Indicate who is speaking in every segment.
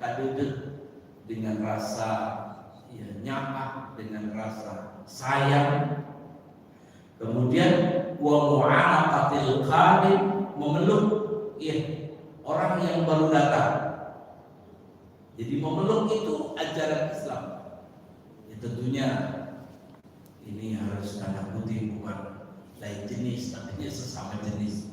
Speaker 1: kadedeh, dengan rasa ya, nyaman, dengan rasa sayang. Kemudian wa mu'anaqatil qadim, memeluk ya, orang yang baru datang. Jadi memeluk itu ajaran Islam. Ya, tentunya ini harus tanda kutip, bukan lain jenis, artinya sesama jenis.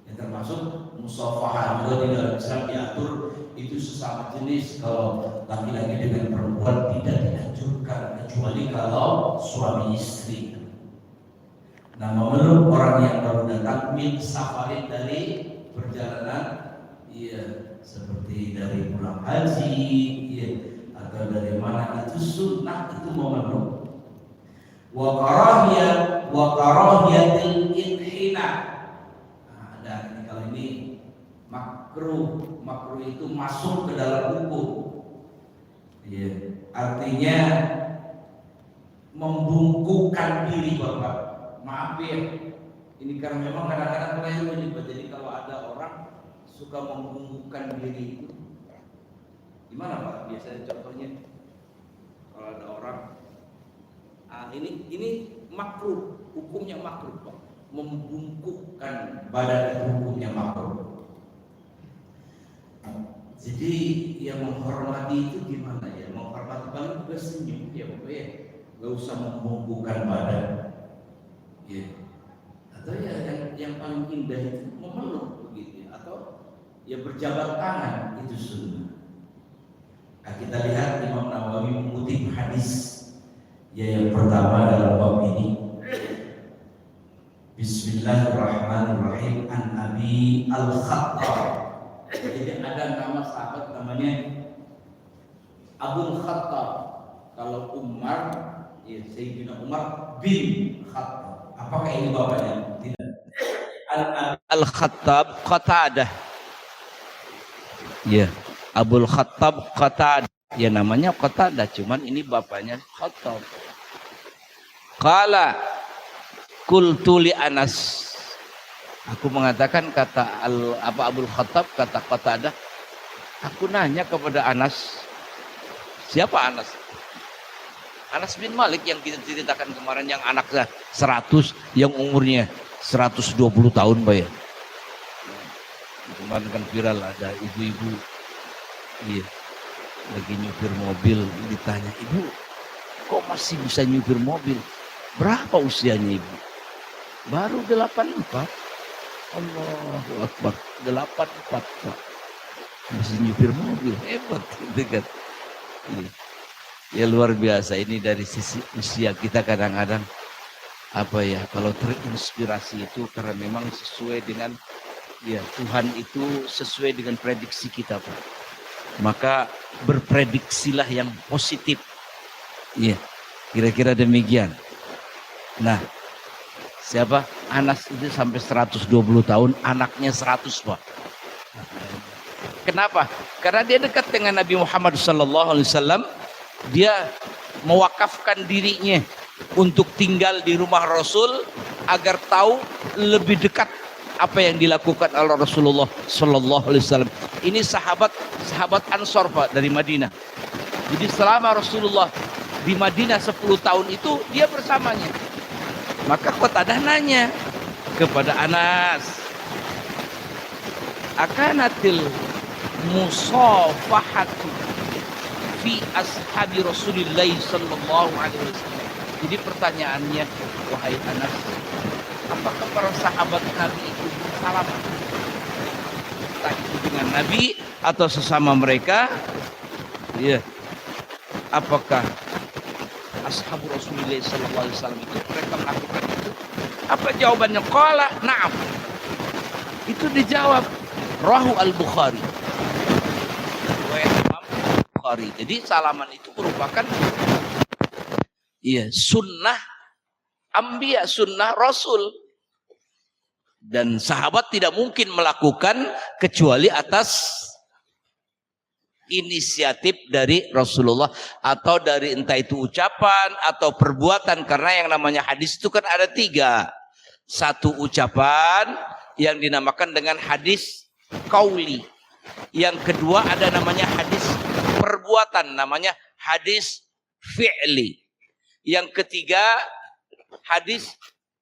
Speaker 1: Yang termasuk musafahah juga di dalam Islam diatur itu sesama jenis. Kalau laki-laki dengan perempuan tidak dianjurkan kecuali kalau suami istri. Nah, memeluk orang yang baru datang min safarin, dari perjalanan, iya, seperti dari pulang haji, iya, atau dari mana, itu sunnah, itu memeluk. Wa karahiyatil inhina. Nah, dan kalau ini makruh itu masuk ke dalam hukum. Iya, artinya membungkukkan diri, Bapak. Maaf ya, ini karena memang kadang-kadang keliru ini, Pak. Jadi kalau ada orang suka membungkukkan diri itu gimana, Pak? Biasanya contohnya kalau ada orang ini makruh, hukumnya makruh, Pak. Membungkukkan badan itu hukumnya makruh. Jadi yang menghormati itu gimana ya? Menghormati paling juga senyum ya, Bapak ya. Gak usah membungkukkan badan. Ya. Atau ya yang paling indah itu memeluk begitu, atau ya berjabat tangan, itu sunnah. Nah, kita lihat Imam Nawawi mengutip hadis ya yang pertama dalam bab ini. Bismillahirrahmanirrahim, an Abi Al-Khattab. Jadi ada nama sahabat namanya Abu Khattab. Kalau Umar, ya Sayyidina Umar bin Khattab. Apakah ini bapaknya? Tidak. Al-Khattab Qatadah. Ya, Abul Khattab Qatadah. Ya namanya Qatadah, cuman ini bapaknya Khattab. Qala qultu li Anas. Aku mengatakan, kata Abul Khattab, kata Qatadah, aku nanya kepada Anas. Siapa Anas? Anas bin Malik yang kita ceritakan kemarin, yang anaknya 100, yang umurnya 120 tahun, Pak ya. Kemarin kan viral, ada ibu-ibu, iya, lagi nyupir mobil, ditanya, ibu, kok masih bisa nyupir mobil? Berapa usianya ibu? Baru 84. Allahu Akbar, 84, Pak. Masih nyupir mobil, hebat, gitu kan. Iya. Ya luar biasa, ini dari sisi usia kita kadang-kadang apa ya, kalau terinspirasi itu karena memang sesuai dengan ya Tuhan itu sesuai dengan prediksi kita, Pak. Maka berprediksilah yang positif. Iya, kira-kira demikian. Nah, siapa? Anas itu sampai 120 tahun, anaknya 100, Pak. Kenapa? Karena dia dekat dengan Nabi Muhammad SAW. Dia mewakafkan dirinya untuk tinggal di rumah Rasul agar tahu lebih dekat apa yang dilakukan oleh Rasulullah Sallallahu Alaihi Wasallam. Ini sahabat Ansor, Pak, dari Madinah. Jadi selama Rasulullah di Madinah 10 tahun itu dia bersamanya. Maka Qatadah nanya kepada Anas, akanatil musafahatu fi ashabi Rasulillah sallallahu alaihi wasallam. Jadi pertanyaannya, wahai Anas, apakah para sahabat Nabi itu salaman? Entah itu dengan Nabi atau sesama mereka? Ya. Apakah ashabu Rasulillah sallallahu alaihi wasallam itu mereka melakukan itu? Apa jawabannya? Qala na'am. Itu dijawab Rahu Al-Bukhari. Jadi salaman itu merupakan sunnah Anbiya, sunnah Rasul. Dan sahabat tidak mungkin melakukan kecuali atas inisiatif dari Rasulullah, atau dari entah itu ucapan atau perbuatan. Karena yang namanya hadis itu kan ada 3. Satu ucapan yang dinamakan dengan hadis qauli. Yang kedua ada namanya hadis perbuatan, namanya hadis fi'li. Yang ketiga hadis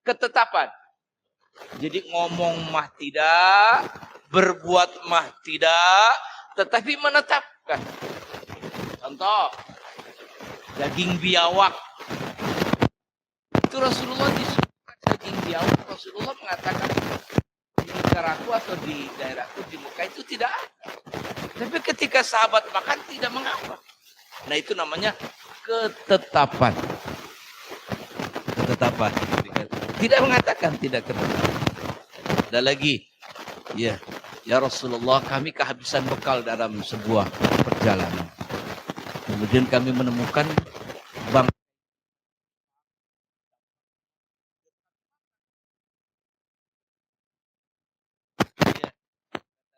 Speaker 1: ketetapan. Jadi ngomong mah tidak, berbuat mah tidak, tetapi menetapkan. Contoh, daging biawak. Itu Rasulullah disuka daging biawak. Rasulullah mengatakan di negaraku atau di daerahku di Mekah itu tidak ada. Tapi ketika sahabat makan tidak mengapa. Nah itu namanya ketetapan. Ketetapan. Tidak mengatakan tidak ketetapan. Ada lagi. Ya Rasulullah, kami kehabisan bekal dalam sebuah perjalanan. Kemudian kami menemukan bang.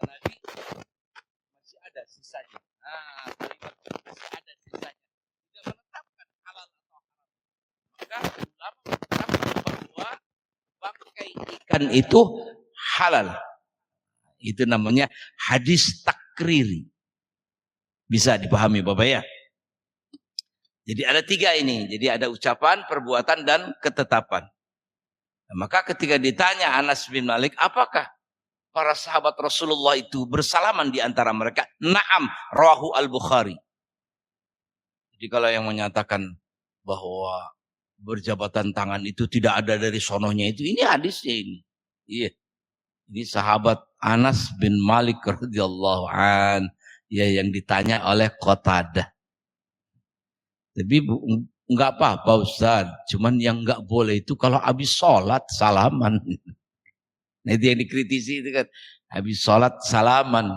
Speaker 1: Nabi masih ada sisanya. Masih ada sisanya. Tidak menetapkan halal atau haram. Maka ulama menetapkan bahwa bangkai ikan itu halal. Itu namanya hadis takriri. Bisa dipahami Bapak ya? Jadi ada 3 ini. Jadi ada ucapan, perbuatan, dan ketetapan. Nah, maka ketika ditanya Anas bin Malik, apakah para sahabat Rasulullah itu bersalaman di antara mereka? Naam, rawahu al-Bukhari. Jadi kalau yang menyatakan bahwa berjabatan tangan itu tidak ada dari sonohnya itu, ini hadisnya ini. Iya. Ini sahabat Anas bin Malik radhiyallahu an, ya, yang ditanya oleh Qatadah. Tapi enggak apa-apa Ustaz, cuman yang enggak boleh itu kalau habis sholat salaman. Nah itu yang dikritisi itu kan, habis sholat salaman.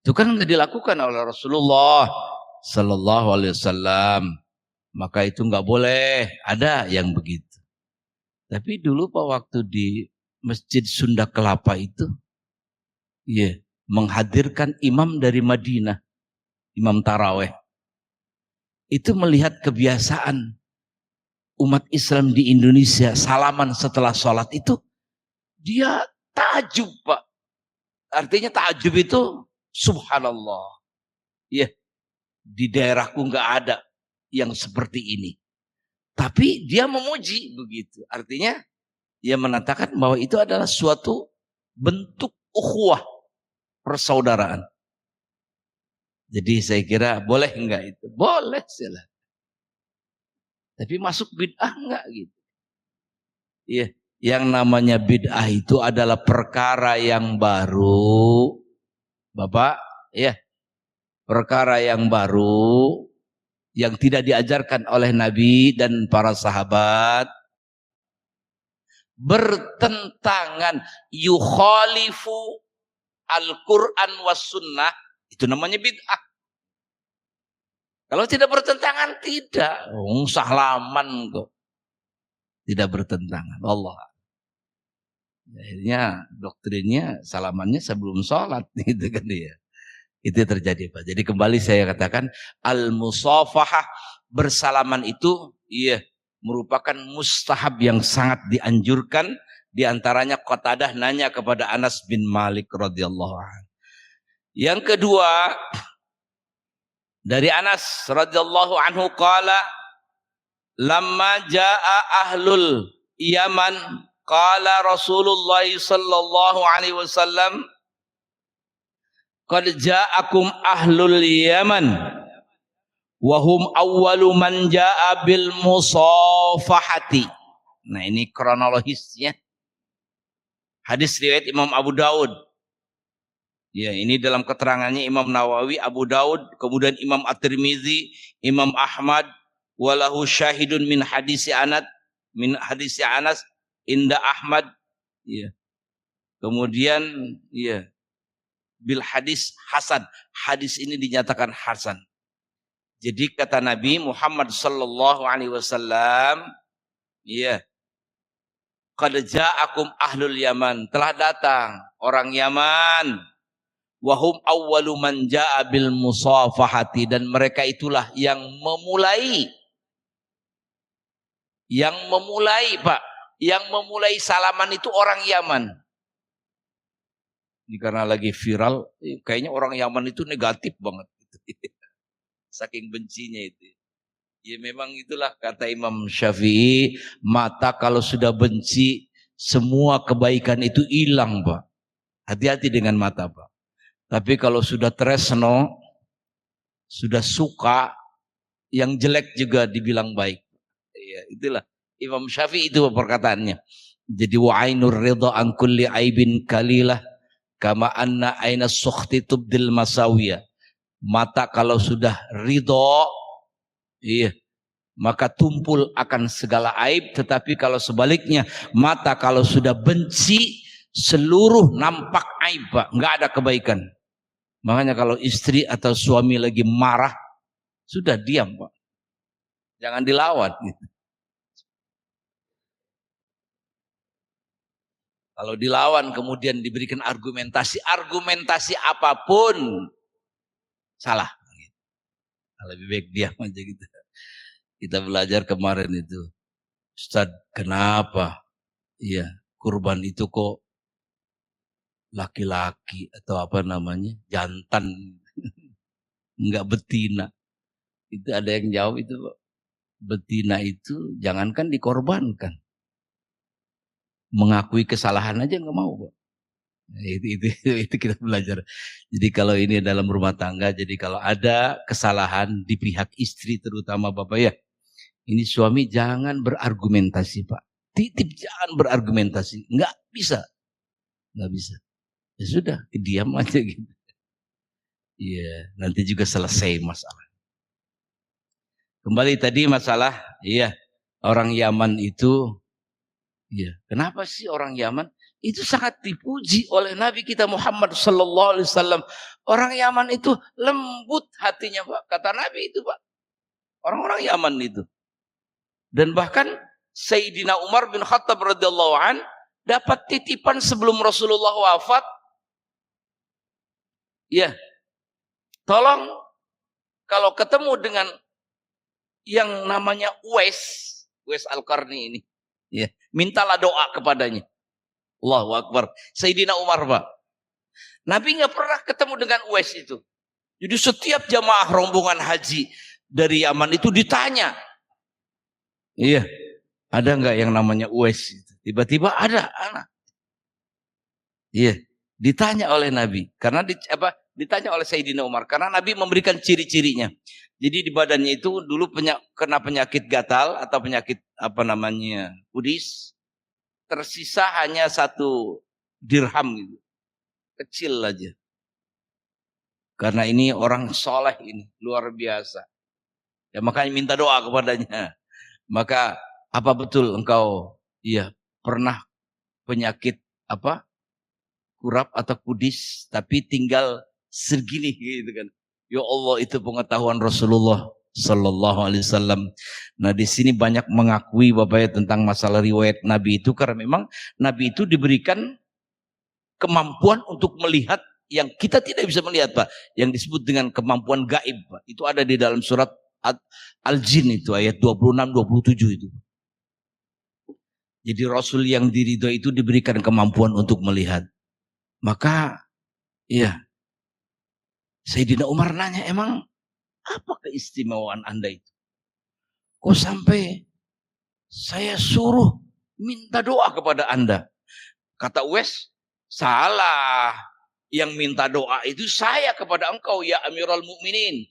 Speaker 1: Itu kan enggak dilakukan oleh Rasulullah sallallahu alaihi wasallam. Maka itu enggak boleh, ada yang begitu. Tapi dulu Pak waktu di Masjid Sunda Kelapa itu, ya, menghadirkan imam dari Madinah, imam taraweh. Itu melihat kebiasaan umat Islam di Indonesia salaman setelah sholat itu, dia takjub Pak. Artinya takjub itu subhanallah. Ya, di daerahku nggak ada yang seperti ini. Tapi dia memuji begitu. Artinya dia mengatakan bahwa itu adalah suatu bentuk ukhuwah, persaudaraan. Jadi saya kira boleh enggak itu? Boleh sila. Tapi masuk bid'ah enggak gitu? Iya, yang namanya bid'ah itu adalah perkara yang baru. Bapak, ya. Perkara yang baru yang tidak diajarkan oleh Nabi dan para sahabat, bertentangan, yukhalifu Al-Quran was sunnah, itu namanya bid'ah. Kalau tidak bertentangan, tidak. Sahlaman kok. Tidak bertentangan. Allah. Akhirnya doktrinnya salamannya sebelum sholat. Gitu kan dia. Itu terjadi Pak. Jadi kembali saya katakan, al-musafahah, bersalaman itu, iya, merupakan mustahab yang sangat dianjurkan. Di antaranya Qatadah nanya kepada Anas bin Malik radhiyallahu anhu. Yang kedua, dari Anas radhiyallahu anhu qala, lamma jaa ahlul Yaman qala Rasulullah sallallahu alaihi wasallam, qad ja'akum ahlul Yaman wa hum awwalu man jaa bil musafahati. Nah, ini kronologisnya. Hadis riwayat Imam Abu Daud. Ya, ini dalam keterangannya Imam Nawawi, Abu Daud, kemudian Imam At-Tirmizi, Imam Ahmad, walahu syahidun min hadisi Anas inda Ahmad, ya. Kemudian ya, bil hadis hasan. Hadis ini dinyatakan hasan. Jadi kata Nabi Muhammad sallallahu alaihi wasallam, ya, qad ja'akum ahlul Yaman, telah datang orang Yaman. Wahum awwalu man ja'a bil musafahati, dan mereka itulah yang memulai Pak, yang memulai salaman itu orang Yaman. Ini karena lagi viral, kayaknya orang Yaman itu negatif banget. Saking bencinya itu. Ya memang itulah kata Imam Syafi'i, mata kalau sudah benci, semua kebaikan itu hilang, Pak. Hati-hati dengan mata, Pak. Tapi kalau sudah tresno, sudah suka, yang jelek juga dibilang baik. Ya, itulah Imam Syafi'i itu perkataannya. Jadi wa ainur ridha an kulli aibin kalilah kama anna aina sukhti tubdil masawiyah. Mata kalau sudah ridho, iya, maka tumpul akan segala aib. Tetapi kalau sebaliknya, mata kalau sudah benci, seluruh nampak aib, Pak. Nggak ada kebaikan. Makanya kalau istri atau suami lagi marah, sudah diam, Pak. Jangan dilawan. Kalau dilawan kemudian diberikan argumentasi apapun salah. Lebih baik diam aja gitu. Kita belajar kemarin itu, Ustaz, kenapa? Iya, kurban itu kok laki-laki atau apa namanya, jantan, enggak betina. Itu ada yang jawab itu, betina itu jangankan dikorbankan, mengakui kesalahan aja nggak mau, Pak. Itu kita belajar. Jadi kalau ini dalam rumah tangga, jadi kalau ada kesalahan di pihak istri terutama Bapak ya, ini suami jangan berargumentasi, Pak. Titip jangan berargumentasi, nggak bisa. Ya sudah, diam aja gitu. Iya, nanti juga selesai masalah. Kembali tadi masalah, iya, orang Yaman itu, iya, kenapa sih orang Yaman itu sangat dipuji oleh Nabi kita Muhammad sallallahu alaihi wasallam. Orang Yaman itu lembut hatinya, Pak. Kata Nabi itu, Pak. Orang-orang Yaman itu. Dan bahkan Sayyidina Umar bin Khattab radhiyallahu an dapat titipan sebelum Rasulullah wafat. Ya, tolong kalau ketemu dengan yang namanya Uwais Al-Qarni ini, ya, mintalah doa kepadanya. Allahu Akbar. Sayyidina Umar, Pak. Nabi nggak pernah ketemu dengan Uwais itu. Jadi setiap jamaah rombongan haji dari Yaman itu ditanya, iya, ada nggak yang namanya Uwais? Tiba-tiba ada anak. Iya, ditanya oleh Nabi. Karena ditanya oleh Sayyidina Umar. Karena Nabi memberikan ciri-cirinya. Jadi di badannya itu dulu kena penyakit gatal atau penyakit apa namanya, kudis. Tersisa hanya 1 dirham gitu. Kecil aja. Karena ini orang soleh ini, luar biasa. Ya makanya minta doa kepadanya. Maka apa betul engkau pernah penyakit apa? Kurap atau kudis tapi tinggal segini gitu kan. Ya Allah, itu pengetahuan Rasulullah sallallahu alaihi wasallam. Nah, di sini banyak mengakui Bapak ya tentang masalah riwayat Nabi itu karena memang Nabi itu diberikan kemampuan untuk melihat yang kita tidak bisa melihat, Pak. Yang disebut dengan kemampuan gaib, Pak. Itu ada di dalam surat Al-Jin itu ayat 26-27 itu. Jadi Rasul yang diridhoi itu diberikan kemampuan untuk melihat. Maka iya, Sayyidina Umar nanya, emang apa keistimewaan Anda itu? Kok sampai saya suruh minta doa kepada Anda? Kata Uwais, salah. Yang minta doa itu saya kepada engkau ya Amirul Mukminin.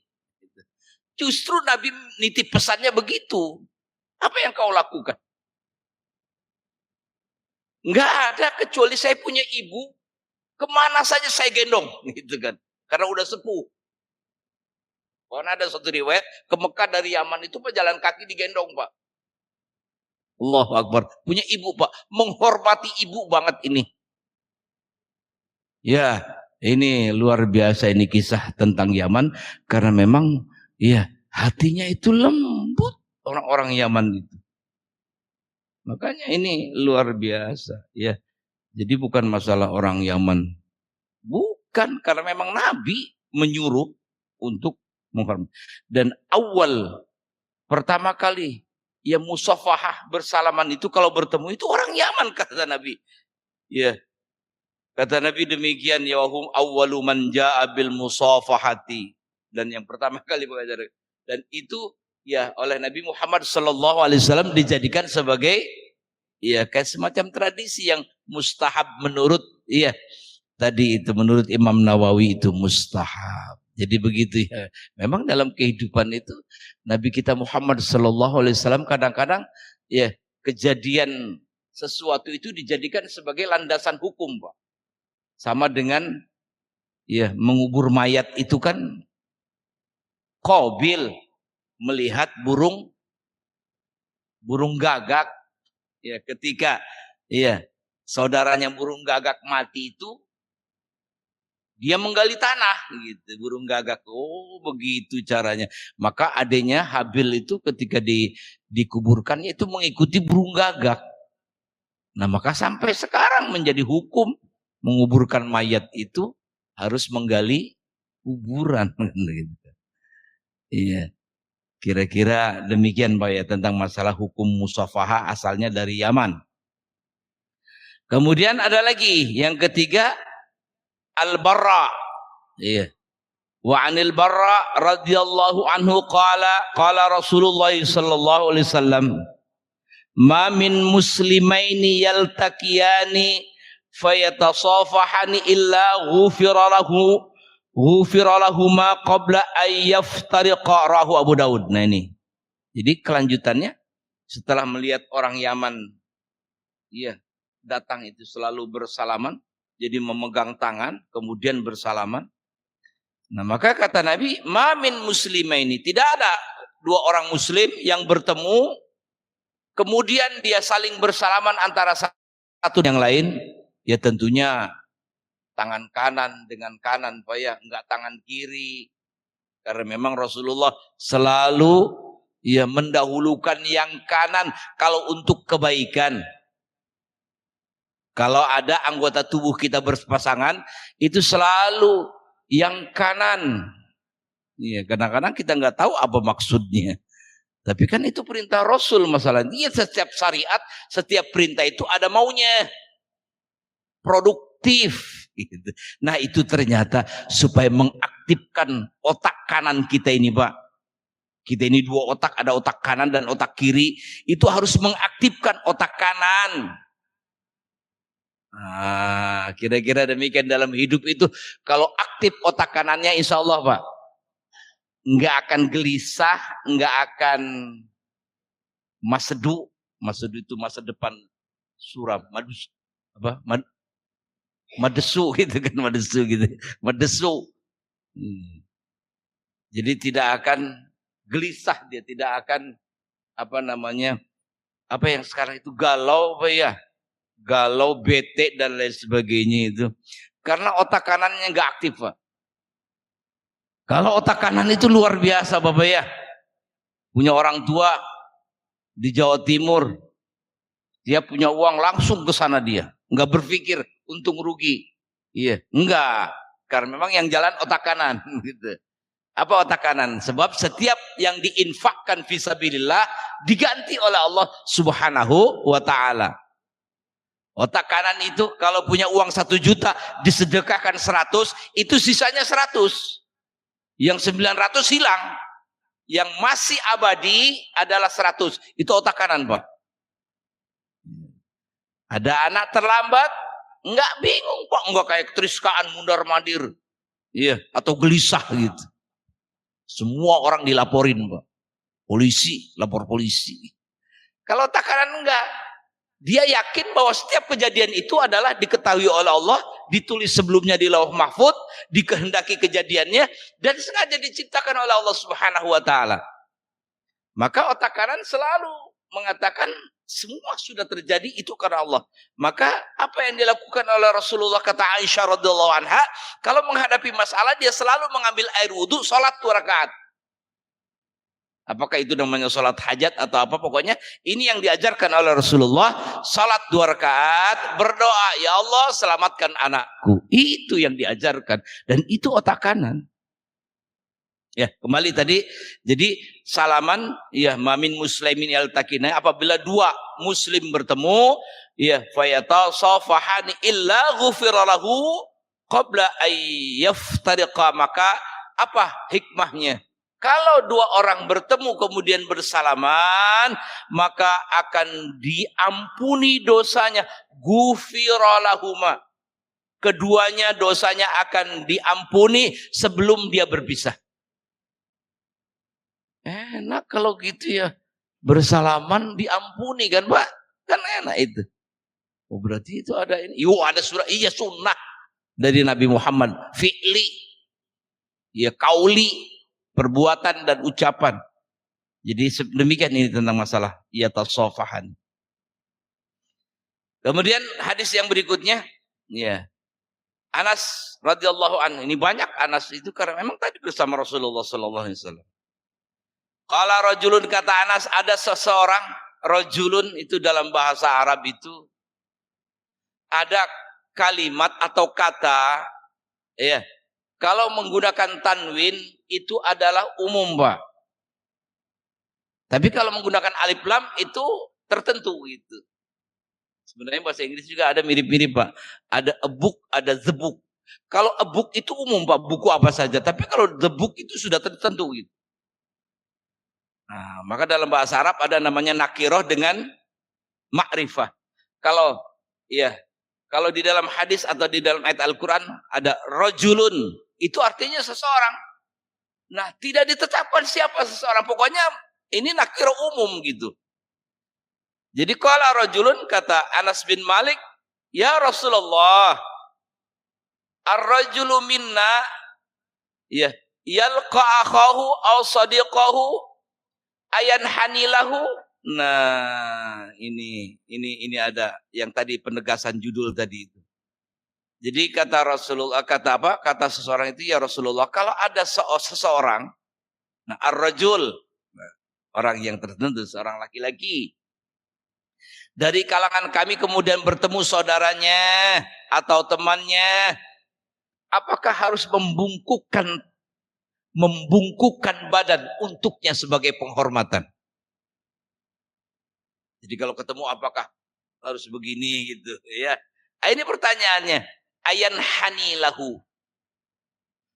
Speaker 1: Justru Nabi nitip pesannya begitu. Apa yang kau lakukan? Enggak ada, kecuali saya punya ibu, kemana saja saya gendong, gitu kan? Karena udah sepuh. Karena ada satu riwayat ke Mekah dari Yaman itu pejalan kaki digendong, Pak. Allahu Akbar. Punya ibu, Pak. Menghormati ibu banget ini. Ya, ini luar biasa ini kisah tentang Yaman karena memang hatinya itu lembut orang-orang Yaman itu. Makanya ini luar biasa, ya. Jadi bukan masalah orang Yaman. Bukan, karena memang Nabi menyuruh untuk menghormati. Dan awal pertama kali yang musafahah bersalaman itu kalau bertemu itu orang Yaman kata Nabi. Ya. Kata Nabi demikian, ya wahum awwalu man jaa bil musafahati, dan yang pertama kali mengajarkan, dan itu ya oleh Nabi Muhammad sallallahu alaihi wasallam dijadikan sebagai ya kayak semacam tradisi yang mustahab menurut ya tadi itu menurut Imam Nawawi itu mustahab. Jadi begitu ya. Memang dalam kehidupan itu Nabi kita Muhammad sallallahu alaihi wasallam kadang-kadang ya kejadian sesuatu itu dijadikan sebagai landasan hukum, Pak. Sama dengan ya mengubur mayat itu kan Qabil melihat burung gagak ya ketika ya saudaranya burung gagak mati itu dia menggali tanah gitu burung gagak. Oh begitu caranya. Maka adanya Habil itu ketika dikuburkan itu mengikuti burung gagak. Nah maka sampai sekarang menjadi hukum menguburkan mayat itu harus menggali kuburan. Iya. Kira-kira demikian Pak ya tentang masalah hukum musafahah asalnya dari Yaman. Kemudian ada lagi yang ketiga Al-Barra. Iya. Wa 'anil Barra radhiyallahu anhu qala Rasulullah sallallahu alaihi wasallam ma min muslimaini yaltaqiyani fayatasafahani illa ghufira lahuma qabla ay yaftariqa, rahu Abu Daud. Nah ini. Jadi kelanjutannya setelah melihat orang Yaman iya datang itu selalu bersalaman, jadi memegang tangan kemudian bersalaman. Nah, maka kata Nabi, ma min muslimaini, tidak ada dua orang muslim yang bertemu kemudian dia saling bersalaman antara satu yang lain, ya tentunya tangan kanan dengan kanan, Pak ya, enggak tangan kiri. Karena memang Rasulullah selalu ya mendahulukan yang kanan kalau untuk kebaikan. Kalau ada anggota tubuh kita berpasangan, itu selalu yang kanan. Ya, kadang-kadang kita nggak tahu apa maksudnya. Tapi kan itu perintah Rasul masalahnya. Setiap syariat, setiap perintah itu ada maunya. Produktif. Gitu. Nah itu ternyata supaya mengaktifkan otak kanan kita ini Pak. Kita ini dua otak, ada otak kanan dan otak kiri. Itu harus mengaktifkan otak kanan. Nah, kira-kira demikian dalam hidup itu. Kalau aktif otak kanannya insya Allah Pak. Nggak akan gelisah, nggak akan masedu. Masedu itu masa depan suram. Madesu gitu kan, madesu gitu. Madesu. Jadi tidak akan gelisah, dia tidak akan apa yang sekarang itu galau Pak ya. Galau, bete dan lain sebagainya itu. Karena otak kanannya nggak aktif Pak. Kalau otak kanan itu luar biasa Bapak ya. Punya orang tua di Jawa Timur. Dia punya uang langsung ke sana dia. Nggak berpikir untung rugi. Iya, enggak. Karena memang yang jalan otak kanan gitu. Apa otak kanan? Sebab setiap yang diinfakkan fisabilillah diganti oleh Allah Subhanahu wa taala. Otak kanan itu kalau punya uang 1 juta disedekahkan 100, itu sisanya 100. Yang 900 hilang. Yang masih abadi adalah 100. Itu otak kanan, Pak. Ada anak terlambat, enggak bingung, Pak. Enggak kayak keteriskaan mundar-mandir. Iya, atau gelisah gitu. Semua orang dilaporin, Pak. Polisi, lapor polisi. Kalau otak kanan enggak. Dia yakin bahwa setiap kejadian itu adalah diketahui oleh Allah, ditulis sebelumnya di Lauh Mahfuz, dikehendaki kejadiannya, dan sengaja diciptakan oleh Allah Subhanahu wa taala. Maka otak kanan selalu mengatakan semua sudah terjadi itu karena Allah. Maka apa yang dilakukan oleh Rasulullah, kata Aisyah radhiyallahu anha, kalau menghadapi masalah dia selalu mengambil air wudu, salat 2 rakaat. Apakah itu namanya salat hajat atau apa, pokoknya ini yang diajarkan oleh Rasulullah. Salat 2 rakaat, berdoa, ya Allah selamatkan anakku. Itu yang diajarkan, dan itu otak kanan. Ya, kembali tadi, jadi salaman ya mamin muslimin yaltaqina, apabila 2 muslim bertemu,
Speaker 2: Ya, fayatasafahani illa ghufira lahu qabla ay yaftariqa. Maka apa hikmahnya? Kalau dua orang bertemu kemudian bersalaman, maka akan diampuni dosanya. Ghufira lahuma. Keduanya dosanya akan diampuni sebelum dia berpisah. Enak kalau gitu ya. Bersalaman diampuni kan Pak? Kan enak itu. Oh berarti itu ada ini. Ada surah. Iya sunnah dari Nabi Muhammad. Fi'li. Ya kauli. Perbuatan dan ucapan. Jadi demikian ini tentang masalah. Ya tasafahan. Kemudian hadis yang berikutnya. Ya. Anas radhiyallahu anhu. Ini banyak Anas itu karena memang tadi bersama Rasulullah sallallahu alaihi wasallam. Qala rajulun, kata Anas, ada seseorang, rajulun itu dalam bahasa Arab itu ada kalimat atau kata ya. Kalau menggunakan tanwin itu adalah umum, Pak. Tapi kalau menggunakan alif lam itu tertentu gitu. Sebenarnya bahasa Inggris juga ada mirip-mirip, Pak. Ada a book, ada the book. Kalau a book itu umum, Pak, buku apa saja. Tapi kalau the book itu sudah tertentu gitu. Nah, maka dalam bahasa Arab ada namanya nakiroh dengan ma'rifah. Kalau di dalam hadis atau di dalam ayat Al-Quran ada rajulun, itu artinya seseorang. Nah, tidak ditetapkan siapa seseorang. Pokoknya ini nakiroh umum gitu. Jadi qala rajulun, kata Anas bin Malik, ya Rasulullah, ar-rajulu minna yalqa akhahu aw sadiqahu ayan hanilahu. Nah, ini ada yang tadi penegasan judul tadi itu. Jadi kata Rasulullah, kata apa? Kata seseorang itu, ya Rasulullah, kalau ada seseorang, nah ar-rajul, orang yang tertentu, seorang laki-laki dari kalangan kami kemudian bertemu saudaranya atau temannya, apakah harus membungkukkan badan untuknya sebagai penghormatan? Jadi kalau ketemu apakah harus begini gitu ya? Ini pertanyaannya. Ayan hanilahu.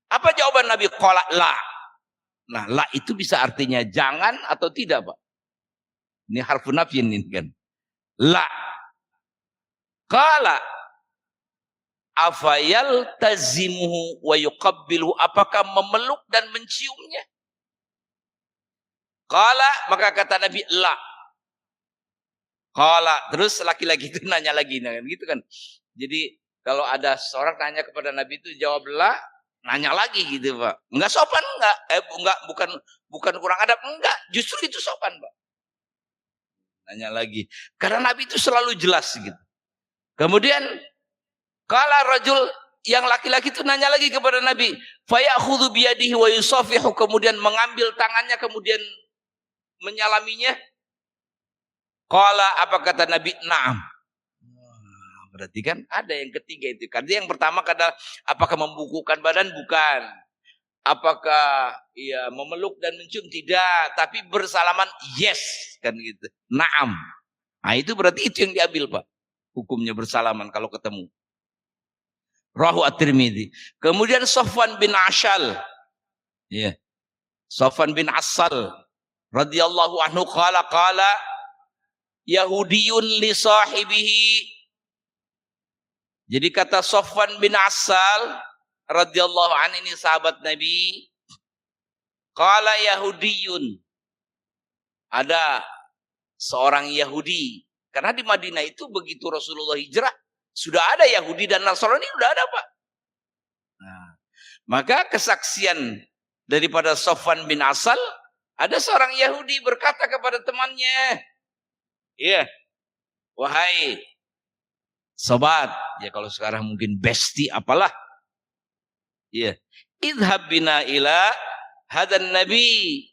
Speaker 2: Apa jawaban Nabi? Qala la. Nah, la itu bisa artinya jangan atau tidak, Pak. Ini harfun nafyin ini kan. La. Qala afayal tazimuhu wa yuqabbilu. Apakah memeluk dan menciumnya? Qala, maka kata Nabi, la. Qala, terus laki-laki itu nanya lagi, nah, gitu kan. Jadi kalau ada seorang tanya kepada Nabi itu jawab la, nanya lagi gitu, Pak. Enggak sopan, bukan kurang adab, enggak, justru itu sopan, Pak. Nanya lagi. Karena Nabi itu selalu jelas gitu. Kemudian qala rajul, yang laki-laki itu nanya lagi kepada Nabi, fayakhudhu biyadihi wa yusafihu, kemudian mengambil tangannya kemudian menyalaminya. Qala, apa kata Nabi? Na'am. Berarti kan ada yang ketiga itu. Karena yang pertama kata apakah membungkukkan badan? Bukan. Apakah memeluk dan mencium? Tidak. Tapi bersalaman, yes, kan gitu. Na'am. Nah itu berarti itu yang diambil, Pak. Hukumnya bersalaman kalau ketemu. Rahu at-Tirmidzi. Kemudian Safwan bin Ashal. Ya. Safwan bin Asal radhiyallahu anhu qala Yahudiyun li sahibihi. Jadi kata Safwan bin Asal radhiyallahu anhu, ini sahabat Nabi, qala Yahudiyun, ada seorang Yahudi. Karena di Madinah itu begitu Rasulullah hijrah sudah ada Yahudi dan Nasrani, sudah ada, Pak. Nah, maka kesaksian daripada Safwan bin Asal, ada seorang Yahudi berkata kepada temannya, wahai sobat, ya kalau sekarang mungkin bestie apalah, idhab bina ila hadan nabi,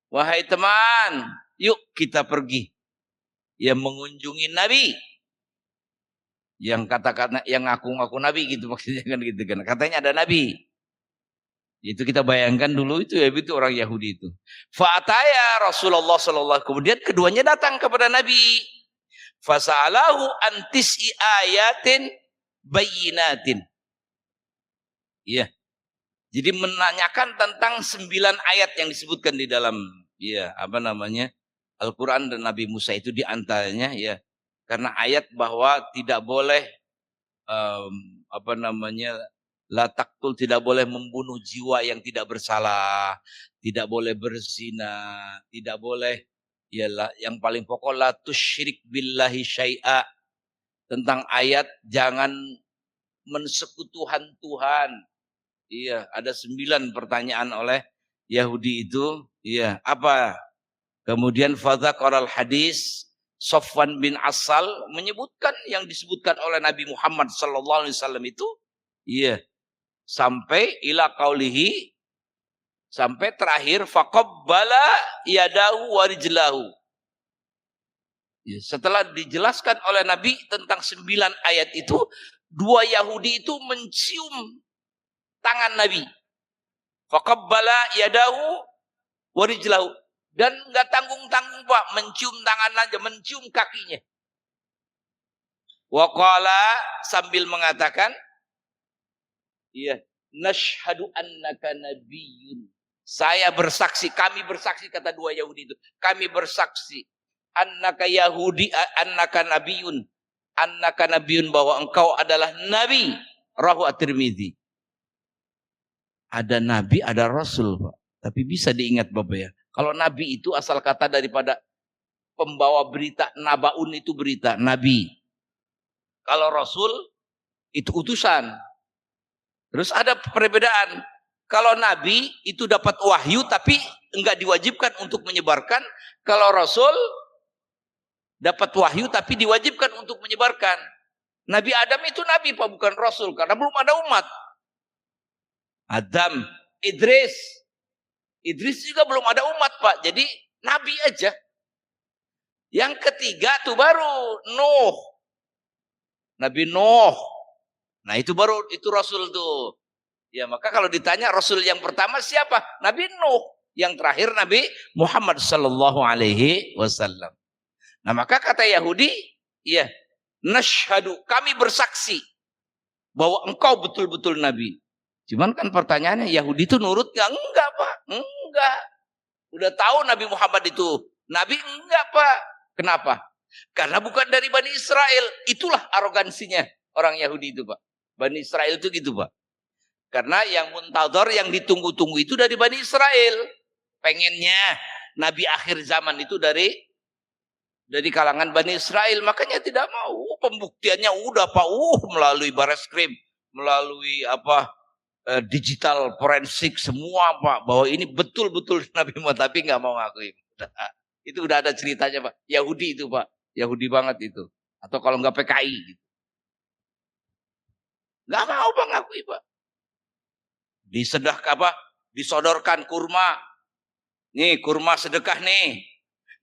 Speaker 2: wahai teman, yuk kita pergi mengunjungi Nabi yang kata-kata yang ngaku-ngaku Nabi gitu, maksudnya kan gitu kan, katanya ada Nabi. Itu kita bayangkan dulu itu orang Yahudi itu. Fa'ataya Rasulullah sallallahu, kemudian keduanya datang kepada Nabi. Fasa'alahu an tis'i ayatin bayyinatin. Iya. Jadi menanyakan tentang 9 ayat yang disebutkan di dalam Al-Quran dan Nabi Musa itu diantaranya ya. Karena ayat bahwa tidak boleh la taqtul, tidak boleh membunuh jiwa yang tidak bersalah, tidak boleh berzina, tidak boleh yang paling pokok la tusyrik billahi syai'a. Tentang ayat jangan mensekutuhan Tuhan. Iya, ada 9 pertanyaan oleh Yahudi itu. Iya, apa? Kemudian fadzaqaral hadis, Sofwan bin Asal menyebutkan yang disebutkan oleh Nabi Muhammad sallallahu alaihi wasallam itu. Iya. Sampai ila qaulihi, sampai terakhir faqabbala yadahu wa rijlahu. Ya, setelah dijelaskan oleh Nabi tentang 9 ayat itu, 2 Yahudi itu mencium tangan Nabi. Faqabbala yadahu wa rijlahu. Dan enggak tanggung-tanggung Pak, mencium tangan aja, mencium kakinya. Wa qala, sambil mengatakan, iya, nashhadu annaka nabiyyun. Saya bersaksi, kami bersaksi, kata 2 Yahudi itu. Kami bersaksi annaka Yahudi, annaka nabiyyun. Annaka nabiyyun, bahwa engkau adalah nabi. Rawahu At-Tirmidzi. Ada nabi, ada rasul, Pak. Tapi bisa diingat Bapak ya. Kalau nabi itu asal kata daripada pembawa berita, nabaun itu berita, nabi. Kalau rasul itu utusan. Terus ada perbedaan. Kalau nabi itu dapat wahyu tapi enggak diwajibkan untuk menyebarkan. Kalau rasul dapat wahyu tapi diwajibkan untuk menyebarkan. Nabi Adam itu nabi Pak, bukan rasul, karena belum ada umat. Adam, Idris juga belum ada umat Pak, jadi nabi aja. Yang ketiga tuh baru Nuh, Nabi Nuh. Nah itu baru, itu rasul tuh. Ya maka kalau ditanya rasul yang pertama siapa? Nabi Nuh. Yang terakhir Nabi Muhammad sallallahu alaihi wasallam. Nah maka kata Yahudi, ya, nashhadu, kami bersaksi bahwa engkau betul-betul nabi. Cuman kan pertanyaannya, Yahudi itu nurut gak? Enggak Pak, enggak. Udah tahu Nabi Muhammad itu nabi? Enggak Pak. Kenapa? Karena bukan dari Bani Israel. Itulah arogansinya orang Yahudi itu Pak. Bani Israel itu gitu Pak. Karena yang muntadhar, yang ditunggu-tunggu itu dari Bani Israel. Pengennya Nabi akhir zaman itu dari kalangan Bani Israel. Makanya tidak mau. Pembuktiannya udah Pak. Melalui Bareskrim, melalui digital forensik semua Pak, bahwa ini betul-betul Nabi Muhammad, tapi nggak mau ngakui. Itu udah ada ceritanya Pak. Yahudi itu Pak, Yahudi banget itu. Atau kalau nggak PKI gitu. Nggak mau Pak ngakui Pak. Disodorkan kurma. Nih kurma sedekah nih.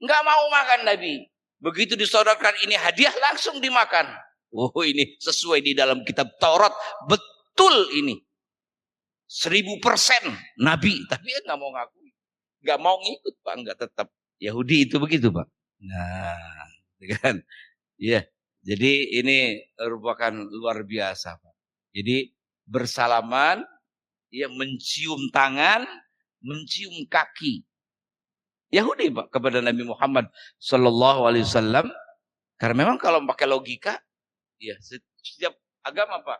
Speaker 2: Nggak mau makan Nabi. Begitu disodorkan ini hadiah, langsung dimakan. Oh ini sesuai di dalam kitab Taurat. Betul ini. 1000% Nabi. Tapi ya nggak mau ngakui. Nggak mau ngikut Pak. Nggak tetap. Yahudi itu begitu Pak. Nah, kan? Ya. Jadi ini merupakan luar biasa Pak. Jadi bersalaman, ya, mencium tangan, mencium kaki. Yahudi Pak kepada Nabi Muhammad sallallahu alaihi wasallam. Karena memang kalau pakai logika, ya setiap agama Pak,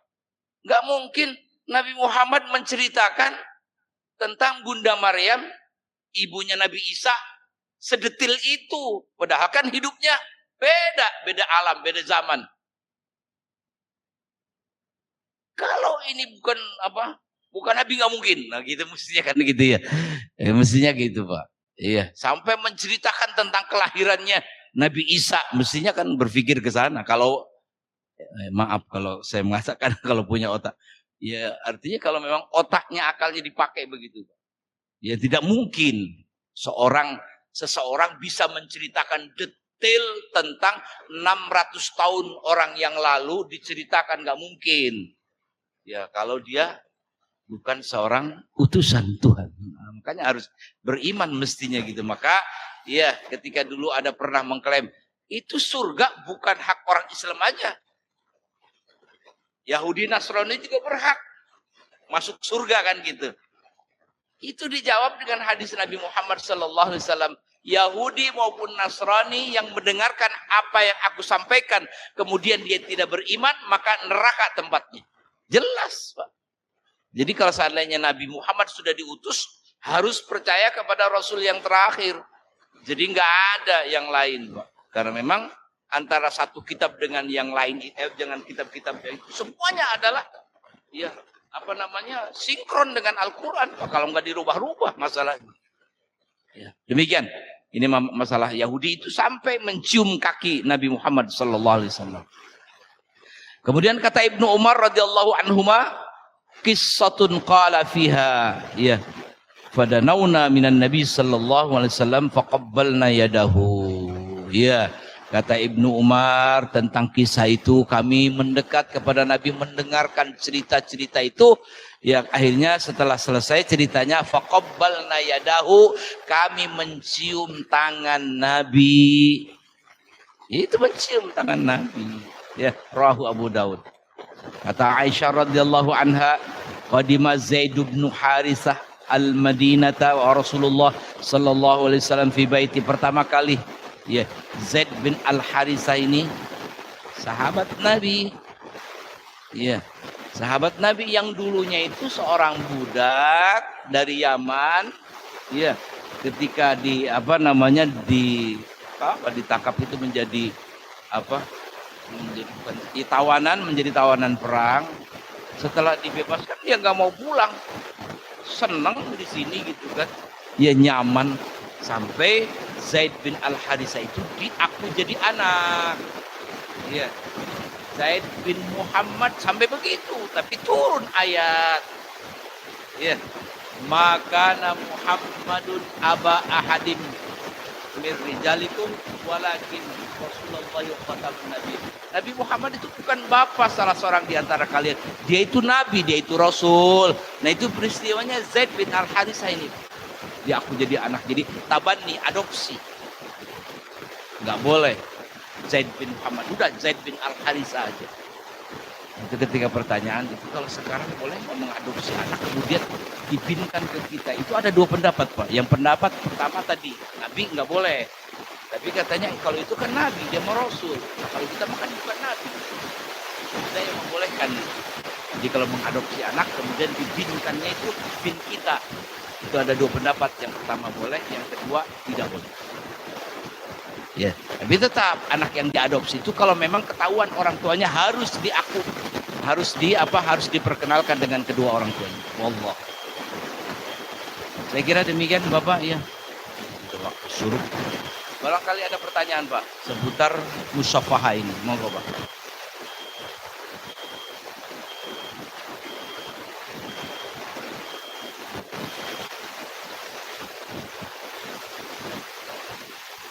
Speaker 2: nggak mungkin Nabi Muhammad menceritakan tentang Bunda Maryam, ibunya Nabi Isa, sedetil itu. Padahal kan hidupnya beda alam, beda zaman. Kalau ini bukan Nabi, nggak mungkin. Nah gitu mestinya kan gitu ya. Mestinya gitu Pak. Iya, sampai menceritakan tentang kelahirannya Nabi Isa, mestinya kan berpikir ke sana. Kalau maaf kalau saya mengatakan kalau punya otak, ya artinya kalau memang otaknya, akalnya dipakai begitu, ya tidak mungkin seseorang bisa menceritakan detail tentang 600 tahun orang yang lalu diceritakan, nggak mungkin. Ya kalau dia bukan seorang utusan Tuhan. Nah, makanya harus beriman mestinya gitu. Maka ya ketika dulu ada pernah mengklaim itu surga bukan hak orang Islam aja. Yahudi Nasrani juga berhak masuk surga kan gitu. Itu dijawab dengan hadis Nabi Muhammad SAW. Yahudi maupun Nasrani yang mendengarkan apa yang aku sampaikan, kemudian dia tidak beriman, maka neraka tempatnya. Jelas, Pak. Jadi kalau seandainya Nabi Muhammad sudah diutus, harus percaya kepada Rasul yang terakhir. Jadi nggak ada yang lain, Pak. Karena memang antara satu kitab dengan yang lain, dengan kitab-kitab itu semuanya adalah ya sinkron dengan Al-Quran. Kalau nggak dirubah-rubah masalahnya. Ya, demikian. Ini masalah Yahudi itu sampai mencium kaki Nabi Muhammad SAW. Kemudian kata Ibnu Umar radhiyallahu anhuma, qissatun qala fiha, ya, fadanauna minan Nabi sallallahu alaihi wasallam faqabbalna yadahu. Ya, kata Ibnu Umar tentang kisah itu, kami mendekat kepada Nabi mendengarkan cerita-cerita itu. Yang akhirnya setelah selesai ceritanya, faqabbalna yadahu, kami mencium tangan Nabi. Itu mencium tangan Nabi. Ya, rawahu Abu Daud. Kata Aisyah radhiyallahu anha, qadima Zaid bin Harithah al-Madinata wa Rasulullah sallallahu alaihi wasallam fi baiti. Pertama kali ya, Zaid bin Al-Harithah ini sahabat Nabi. Ya, sahabat Nabi yang dulunya itu seorang budak dari Yaman, ya, ketika ditangkap itu menjadi menjadi tawanan perang. Setelah dibebaskan dia nggak mau pulang, senang di sini gitu kan, ya nyaman. Sampai Zaid bin Al-Harithah itu diaku jadi anak, ya. Zaid bin Muhammad sampai begitu, tapi turun ayat, ya, maka Muhammadun aba ahadim min rijalikum walakin Rasulullah khatamun nabi. Nabi Muhammad itu bukan bapak salah seorang di antara kalian, dia itu nabi, dia itu rasul. Nah, itu peristiwanya Zaid bin Al-Harithah ini, dia aku jadi anak, jadi tabani, adopsi, nggak boleh Zaid bin Muhammad, udah Zaid bin Al-Harithah aja. Itu ketika pertanyaan itu, kalau sekarang boleh nggak mengadopsi anak kemudian dipinkan ke kita? Itu ada dua pendapat, Pak. Yang pendapat pertama tadi, Nabi nggak boleh. Tapi katanya kalau itu kan Nabi, dia mau Rasul. Nah, kalau kita makan bukan Nabi, ada yang membolehkan. Jadi kalau mengadopsi anak kemudian dipinkannya itu pin kita. Itu ada dua pendapat. Yang pertama boleh, yang kedua tidak boleh. Ya, tapi tetap anak yang diadopsi itu kalau memang ketahuan orang tuanya harus diaku, harus diperkenalkan dengan kedua orang tuanya. Wallah. Saya kira demikian, Bapak, ya. Suruh. Barangkali ada pertanyaan, Pak, seputar musyafahah ini. Monggo, Pak.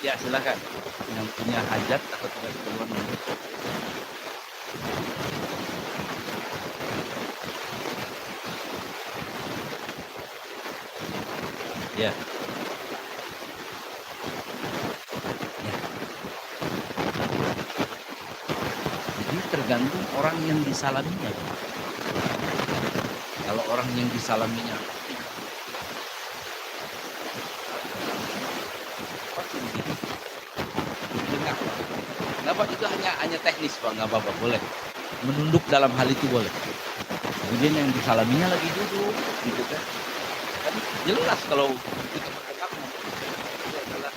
Speaker 2: Ya, silakan. Yang punya hajat atau tidak keperluan. Ya. Jadi tergantung orang yang disalaminya. Kalau orang yang disalaminya kenapa itu hanya teknis, Pak, nggak apa-apa, boleh menunduk dalam hal itu, boleh. Kemudian yang disalaminya lagi duduk gitu kan jelas kalau itu mendengar itu adalah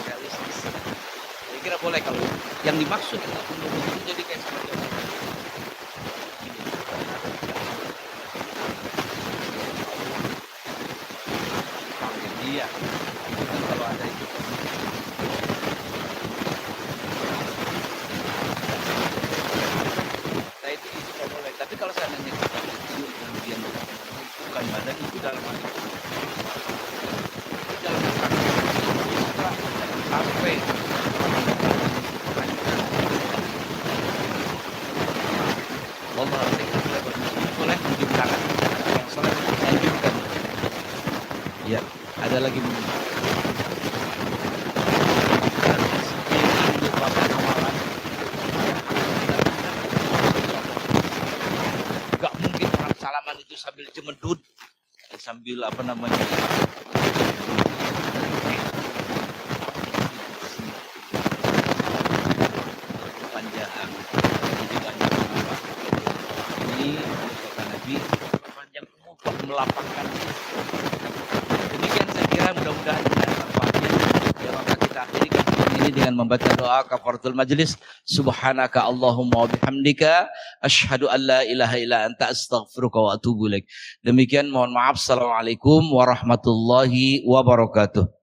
Speaker 2: realistis. Saya kira boleh kalau yang dimaksud dengan tunduk itu jadi kayak semacam iya, kalau ada itu. Nah, itu tidak boleh. Tapi kalau seandainya kita kemudian bukan badan itu dalam hal itu dalam sampai Allah boleh menciptakan yang salah dianjurkan. Ya, ada lagi mobil apa namanya? Panjang. Jadi banyak apa? Ini kata Nabi panjang umur melapangkan. Demikian saya kira mudah-mudahan ada manfaatnya. Ya maka kita akhiri kajian ini dengan membaca doa kafaratul majlis. Subhanaka Allahumma wa bihamdika asyhadu an la ilaha illa anta astaghfiruka wa atubu ilaik. Demikian mohon maaf. Assalamualaikum warahmatullahi wabarakatuh.